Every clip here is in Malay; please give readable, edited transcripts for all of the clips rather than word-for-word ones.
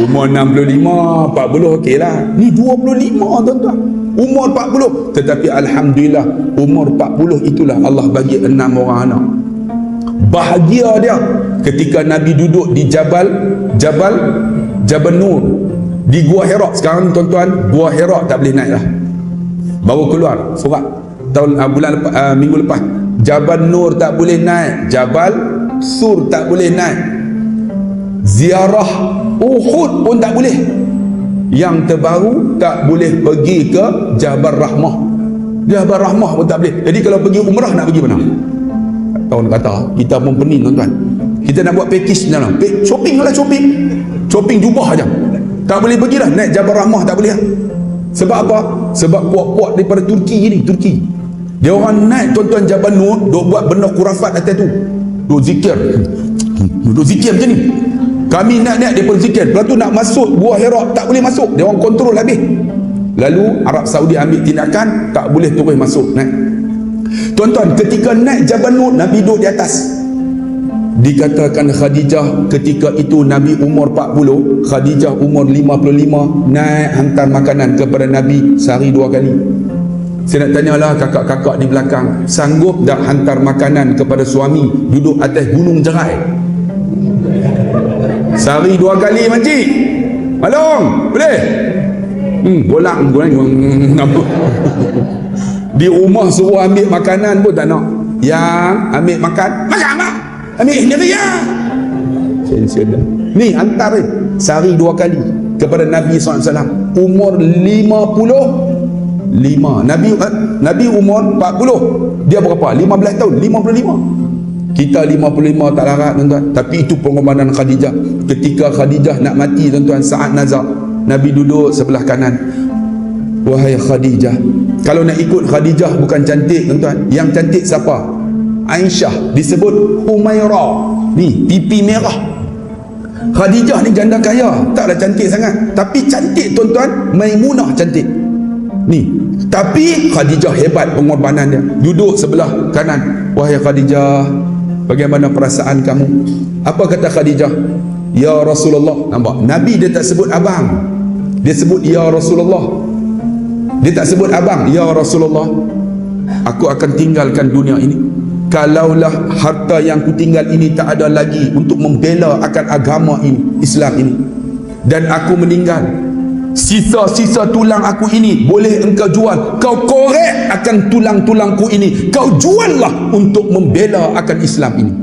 Umur 65, 40 okey lah. Ni 25 tuan-tuan. Umur 40. Tetapi Alhamdulillah, umur 40 itulah Allah bagi 6 orang anak. Bahagia dia ketika Nabi duduk di Jabal Nur, di Gua Hira. Sekarang tuan-tuan, Gua Hira tak boleh naik dah. Baru keluar surat minggu lepas. Jabal Nur tak boleh naik, Jabal Sur tak boleh naik, ziarah Uhud pun tak boleh. Yang terbaru, tak boleh pergi ke Jabal Rahmah. Jabal Rahmah pun tak boleh. Jadi kalau pergi umrah nak pergi mana? Tahun kata kita pun pening tuan-tuan. Kita nak buat package dalam shopping lah, shopping jubah aja. Tak boleh pergi dah naik Jabal Rahmah, tak boleh lah. Sebab apa? Sebab puak-puak daripada Turki ni, dia orang naik tuan-tuan Jabal Nur, duk buat benda kurafat atas tu, duk zikir macam ni. Kami naik dia pun zikir. Lepas tu nak masuk Gua Hira tak boleh masuk, dia orang kontrol habis. Lalu Arab Saudi ambil tindakan, tak boleh terus masuk naik. Tuan-tuan, ketika naik Jabal Nur, Nabi duduk di atas. Dikatakan Khadijah ketika itu Nabi umur 40, Khadijah umur 55, naik hantar makanan kepada Nabi sehari 2 kali. Saya nak tanyalah kakak-kakak di belakang, sanggup tak hantar makanan kepada suami duduk atas gunung Jerai sehari 2 kali makcik? Malong boleh? Bolang di rumah suruh ambil makanan pun tak nak. Yang ambil makan mak, ambil sendiri ya. Ni hantar sehari 2 kali kepada Nabi SAW. Umur 55. Nabi umur 40. Dia berapa? 15 tahun, 55. Kita 55 tak larat tuan-tuan. Tapi itu pengorbanan Khadijah. Ketika Khadijah nak mati tuan-tuan, saat nazak, Nabi duduk sebelah kanan. Wahai Khadijah. Kalau nak ikut Khadijah bukan cantik tuan-tuan. Yang cantik siapa? Aisyah, disebut Humairah. Ni pipi merah. Khadijah ni janda kaya, taklah cantik sangat. Tapi cantik tuan-tuan, Maimunah cantik. Ni, tapi Khadijah hebat pengorbanan dia. Duduk sebelah kanan. Wahai Khadijah, bagaimana perasaan kamu? Apa kata Khadijah? Ya Rasulullah. Nampak? Nabi dia tak sebut abang, dia sebut ya Rasulullah. Dia tak sebut abang, ya Rasulullah, aku akan tinggalkan dunia ini. Kalaulah harta yang ku tinggal ini tak ada lagi untuk membela akan agama ini, Islam ini, dan aku meninggal, sisa-sisa tulang aku ini boleh engkau jual. Kau korek akan tulang-tulangku ini, kau juallah untuk membela akan Islam ini.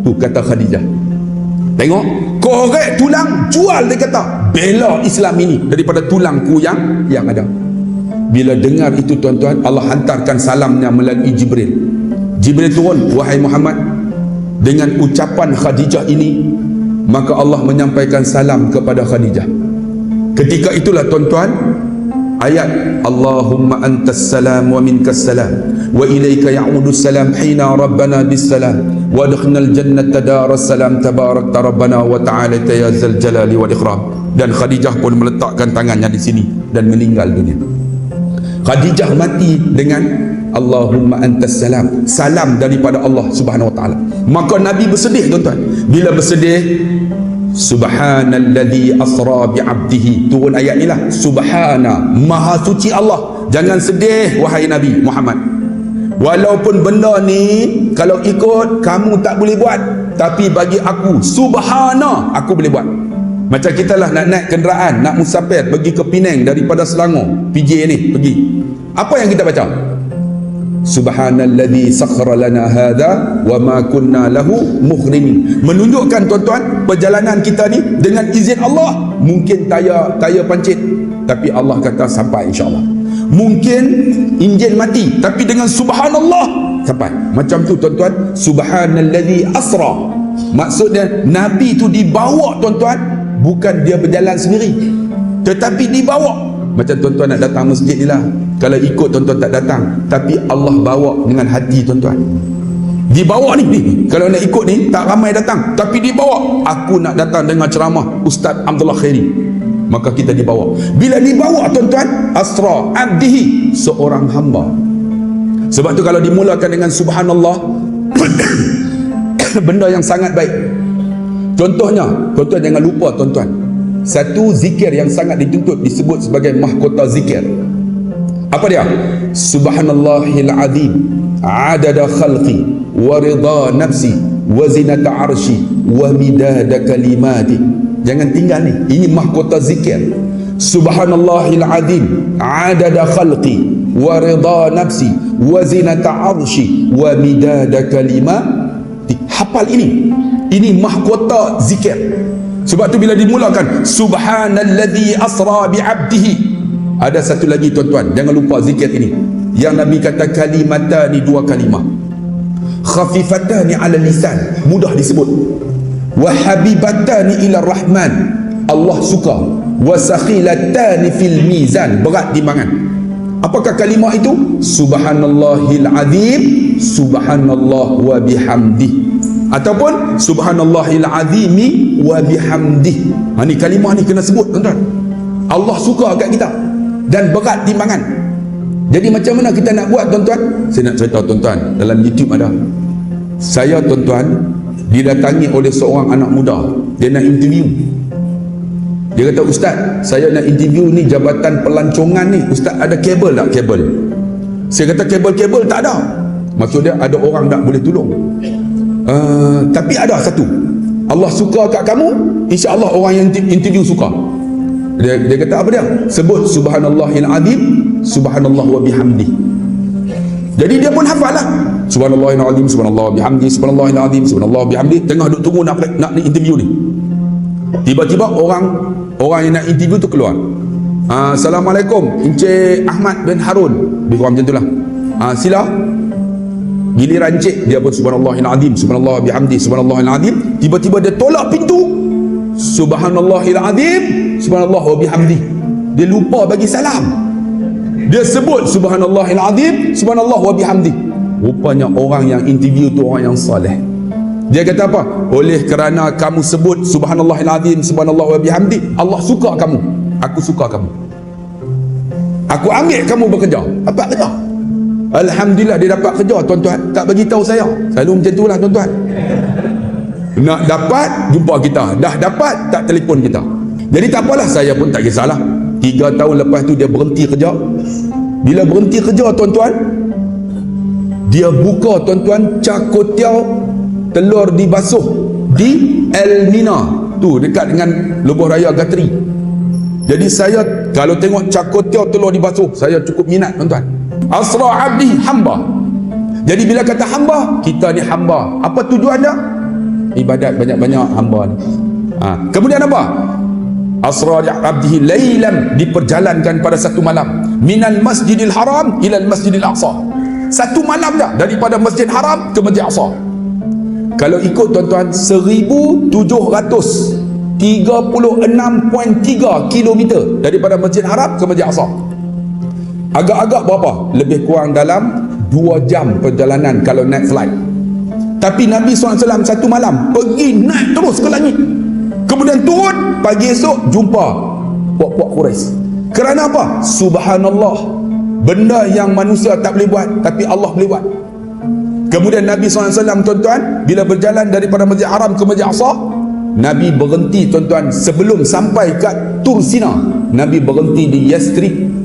Tu kata Khadijah. Tengok, korek tulang, jual, dia kata, bela Islam ini daripada tulangku yang ada. Bila dengar itu tuan-tuan, Allah hantarkan salamnya melalui Jibril. Jibril turun, wahai Muhammad, dengan ucapan Khadijah ini, maka Allah menyampaikan salam kepada Khadijah. Ketika itulah tuan-tuan, ayat Allahumma antas salam wa minkas salam wa ilaika ya'udus salam hina rabbana bis salam wa adkhilnal jannata daras salam tabarakta rabbana wa ta'ala ya zal jalali wal ikram. Dan Khadijah pun meletakkan tangannya di sini dan meninggal dunia. Khadijah mati dengan Allahumma antas salam, salam daripada Allah Subhanahu wa taala. Maka Nabi bersedih tuan-tuan. Bila bersedih, subhanalladzi asra bi'abdihi, turun ayat ni lah, subhana, maha suci Allah. Jangan sedih wahai Nabi Muhammad. Walaupun benda ni kalau ikut kamu tak boleh buat, tapi bagi aku subhana, aku boleh buat. Macam kita lah nak naik kenderaan, nak musafir pergi ke Penang daripada Selangor, PJ ni pergi. Apa yang kita baca? Subhanalladzi sakhkhara lana hadza wa ma kunna lahu muqrinin. Menunjukkan tuan-tuan, perjalanan kita ni dengan izin Allah. Mungkin tayar pancit, tapi Allah kata sampai insya-Allah. Mungkin enjin mati, tapi dengan subhanallah sampai. Macam tu tuan-tuan, subhanalladzi asra. Maksudnya Nabi tu dibawa tuan-tuan, bukan dia berjalan sendiri, tetapi dibawa. Macam tuan-tuan nak datang masjid ni lah, kalau ikut tuan-tuan tak datang, tapi Allah bawa dengan hati tuan-tuan. Dibawa ni, kalau nak ikut ni tak ramai datang, tapi dibawa. Aku nak datang dengan ceramah Ustaz Abdullah Khairi, maka kita dibawa. Bila dibawa tuan-tuan, asra abdihi, seorang hamba. Sebab tu kalau dimulakan dengan subhanallah, benda yang sangat baik. Contohnya, tuan-tuan jangan lupa tuan-tuan, Satu zikir yang sangat dituntut disebut sebagai mahkota zikir. Apa dia? Subhanallahil azim adada khalqi wa ridha nafsi wa zinata arshi wa midada kalimati. Jangan tinggal ni. Ini mahkota zikir. Subhanallahil azim adada khalqi wa ridha nafsi wa zinata arshi wa midada kalimati. Hafal ini. Ini mahkota zikir. Sebab tu bila dimulakan subhanalladzi asra bi'abdihi, ada satu lagi tuan-tuan, jangan lupa zikir ini yang Nabi kata kalimatani, dua kalimah khafifatani ala lisan, mudah disebut, wa habibatani ila rahman, Allah suka, wa sakhilatani fil mizan, berat timbangan. Apakah kalimah itu? Subhanallahil azim, subhanallah wa bihamdih, ataupun subhanallahil azimi wa bihamdih. Ini kalimah ni kena sebut tuan-tuan. Allah suka kat kita dan berat timbangan. Jadi macam mana kita nak buat tuan-tuan? Saya nak cerita tuan-tuan, dalam YouTube ada. Saya tuan-tuan didatangi oleh seorang anak muda. Dia nak interview. Dia kata, Ustaz, saya nak interview ni jabatan pelancongan ni. Ustaz, ada kabel tak? Kabel. Saya kata kabel-kabel tak ada. Maksud dia ada orang tak boleh tolong. Tapi ada satu, Allah suka kat kamu, insya-Allah orang yang interview suka. Dia kata apa dia? Sebut subhanallahil azim, subhanallah wa bihamdi. Jadi dia pun hafal lah. Subhanallahil azim, subhanallah wa bihamdi, subhanallahil azim, subhanallah wa bihamdi. Tengah duk tunggu nak interview ni. Tiba-tiba orang yang nak interview tu keluar. Assalamualaikum, Encik Ahmad bin Harun. Dia macam tu lah. Sila. Giliran Encik, dia pun subhanallahil azim, subhanallah bihamdi, subhanallahil azim. Tiba-tiba dia tolak pintu. Subhanallahil azim, subhanallah wa bihamdi. Dia lupa bagi salam. Dia sebut subhanallahil azim, subhanallah wa bihamdi. Rupanya orang yang interview tu orang yang soleh. Dia kata apa? Oleh kerana kamu sebut subhanallahil azim, subhanallah wa bihamdi, Allah suka kamu. Aku suka kamu. Aku ambil kamu bekerja. Apa kerja? Alhamdulillah dia dapat kerja tuan-tuan. Tak bagi tahu saya. Selalu macam itulah tuan-tuan. Nak dapat jumpa kita, dah dapat tak telefon kita. Jadi tak apalah, saya pun tak kisahlah. 3 tahun lepas tu dia berhenti kerja. Bila berhenti kerja tuan-tuan, dia buka tuan-tuan cakotiau telur dibasuh di Elmina tu dekat dengan Lebuh Raya Gatri. Jadi saya kalau tengok cakotiau telur dibasuh, saya cukup minat tuan-tuan. Asra abdi, hamba. Jadi bila kata hamba, kita ni hamba. Apa tujuan dia? Ibadat banyak-banyak hamba ni. Kemudian apa? Asra abdihi lailan, diperjalankan pada satu malam. Minal masjidil haram ilal masjidil aqsa. Satu malam dah daripada masjid haram ke masjid aqsa. Kalau ikut tuan-tuan 1736.3 kilometer daripada masjid haram ke masjid aqsa. Agak-agak berapa? Lebih kurang dalam 2 jam perjalanan kalau naik flight. Tapi Nabi SAW satu malam pergi naik terus ke langit. Kemudian turun, pagi esok jumpa puak-puak Quraisy. Kerana apa? Subhanallah. Benda yang manusia tak boleh buat, tapi Allah boleh buat. Kemudian Nabi SAW tuan-tuan, bila berjalan daripada Masjid Haram ke Masjid Aqsa, Nabi berhenti tuan-tuan sebelum sampai kat Tur Sina. Nabi berhenti di Yasrib.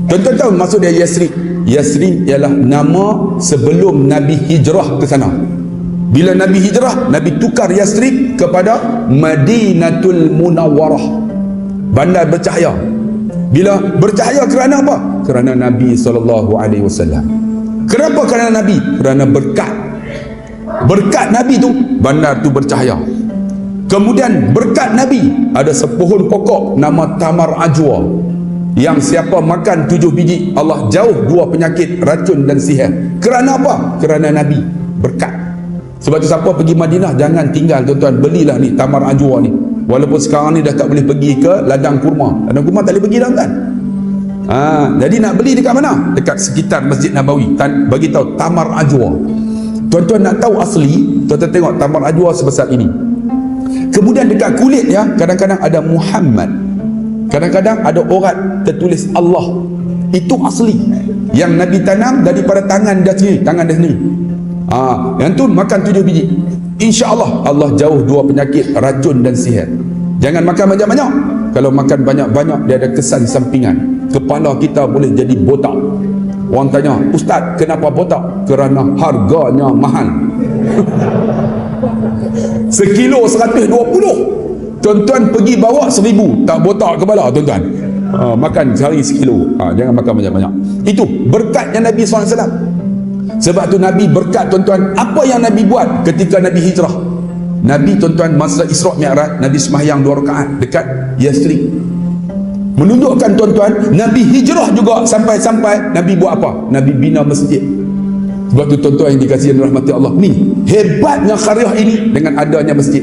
Tuan-tuan tahu maksud dia Yasrib? Yasrib ialah nama sebelum Nabi hijrah ke sana. Bila Nabi hijrah, Nabi tukar Yasrib kepada Madinatul Munawwarah, bandar bercahaya. Bila bercahaya kerana apa? Kerana Nabi SAW. Kenapa kerana Nabi? Kerana berkat. Berkat Nabi tu, bandar tu bercahaya. Kemudian berkat Nabi, ada sepohon pokok nama Tamar Ajwa, yang siapa makan 7 biji, Allah jauh 2 penyakit, racun dan sihir. Kerana apa? Kerana Nabi. Berkat. Sebab tu siapa pergi Madinah, jangan tinggal tuan-tuan, belilah ni Tamar Ajwa ni. Walaupun sekarang ni dah tak boleh pergi ke ladang kurma. Ladang kurma tak boleh pergi dah kan. Jadi nak beli dekat mana? Dekat sekitar Masjid Nabawi. Bagi tahu Tamar Ajwa. Tuan-tuan nak tahu asli, tuan-tuan tengok Tamar Ajwa sebesar ini. Kemudian dekat kulit ya, kadang-kadang ada Muhammad. Kadang-kadang ada orat tertulis Allah. Itu asli. Yang Nabi tanam daripada tangan dia sendiri, tangan dia sendiri. Yang tu makan 7 biji. InsyaAllah Allah jauh 2 penyakit, racun dan sihir. Jangan makan banyak-banyak. Kalau makan banyak-banyak, dia ada kesan sampingan. Kepala kita boleh jadi botak. Orang tanya, Ustaz, kenapa botak? Kerana harganya mahal. Sekilo 120. Tuan-tuan pergi bawa 1000, tak botak kepala tuan-tuan. Makan sehari sekilo. Jangan makan banyak-banyak. Itu berkatnya Nabi SAW. Sebab tu Nabi berkat tuan-tuan. Apa yang Nabi buat ketika Nabi hijrah? Nabi tuan-tuan masa Isra' Mi'raj, Nabi sembahyang 2 rakaat dekat Yasrib. Menunjukkan tuan-tuan, Nabi hijrah juga sampai-sampai Nabi buat apa? Nabi bina masjid. Sebab tu tuan-tuan yang dikasihi rahmati Allah, ni hebatnya qaryah ini dengan adanya masjid.